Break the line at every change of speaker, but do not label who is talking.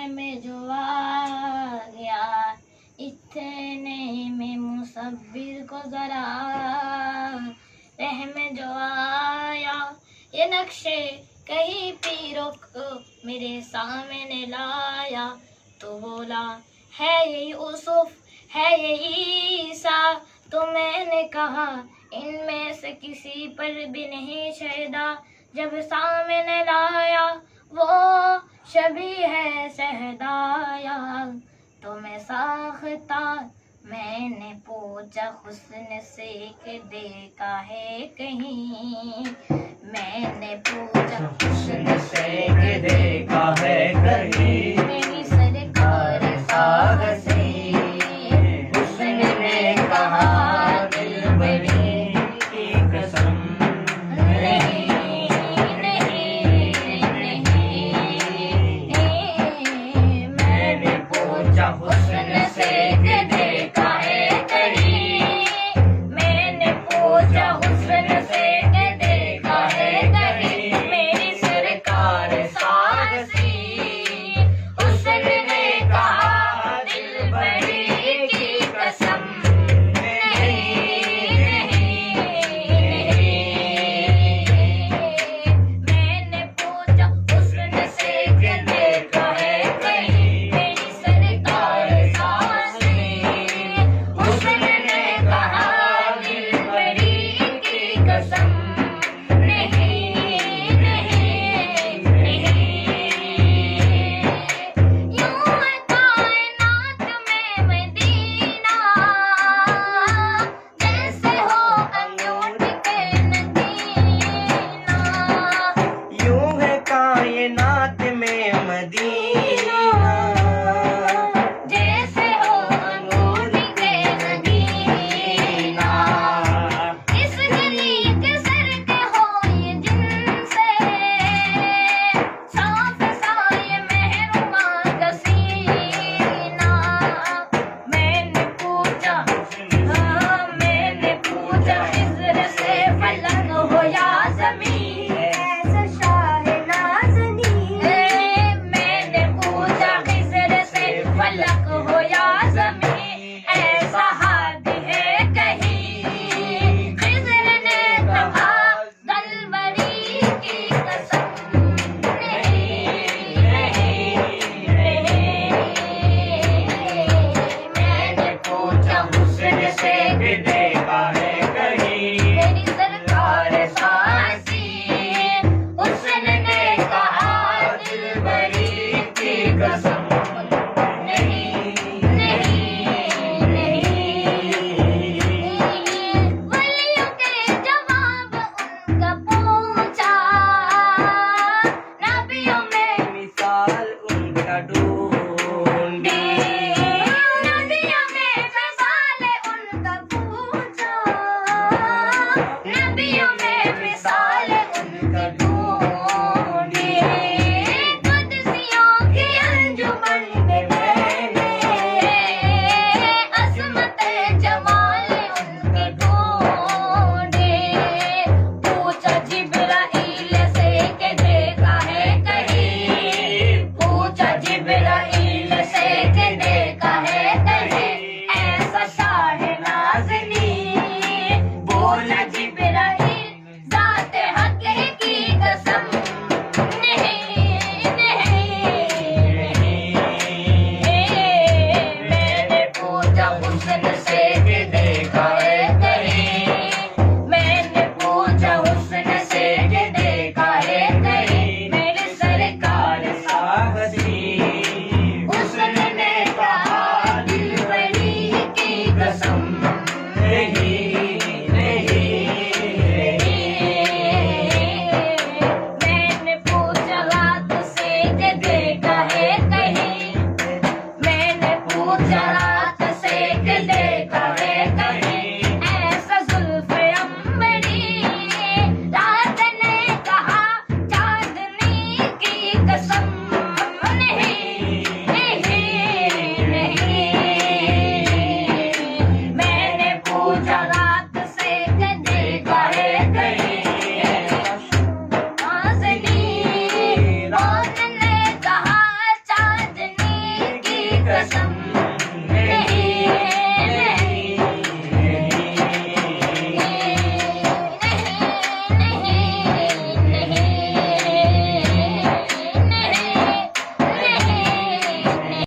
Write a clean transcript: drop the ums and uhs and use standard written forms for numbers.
में जो आ गया, इतने में मुसब्बिर को जरा रहम जो आया। ये नक्शे कहीं पीरों को मेरे सामने लाया, तो बोला है यही यूसुफ, है यही ईसा। तो मैंने कहा इनमें से किसी पर भी नहीं शैदा। जब सामने लाया वो शबी है सहदाया, तो मैं साख्ता मैंने पूछा हुस्न से कि देखा है कहीं। मैंने पूछा
हुस्न से कि देखा है कहीं।
मेरी सरकार साहसी
हुस्न ने कहा दिलबरी की कसम। मैंने पूछा हुस्न से कि देखा है कहीं।
मैंने पूछा हुस्न से कि देखा है कहीं। मेरी सरकार साहसी हुस्न ने कहा दिलबरी की कसम। मैंने पूछा हुस्न से कि देखा है कहीं। मेरी सरकार साहसी हुस्न ने कहा दिलबरी की कसम। यूं है कायनात में मदीना, जैसे हो अंगूठी पे नगीना।
यूं है कायनात में मदीना,
जैसे हो अंगूठी पे नगीना। इस गली के सर के हो ये जिनसे, साफ साये मेहरुमा का सीना। मैंने पूछा खिज़्र से फलक हो या ज़मीन, ऐसा शाह नाज़नीन। मैंने पूछा खिज़्र से फलक हो या ज़मीन, ऐसा हादी है कहीं। खिज़्र ने कहा दिलबरी की कसम। मैंने पूछा
हुस्न से कि देखा है कहीं।
मेरी सरकार साहसी हुस्न ने कहा दिलबरी की कसम। वलियों के जवाब उनका पूछा, नबियों में
मिसाल उनका डूबा।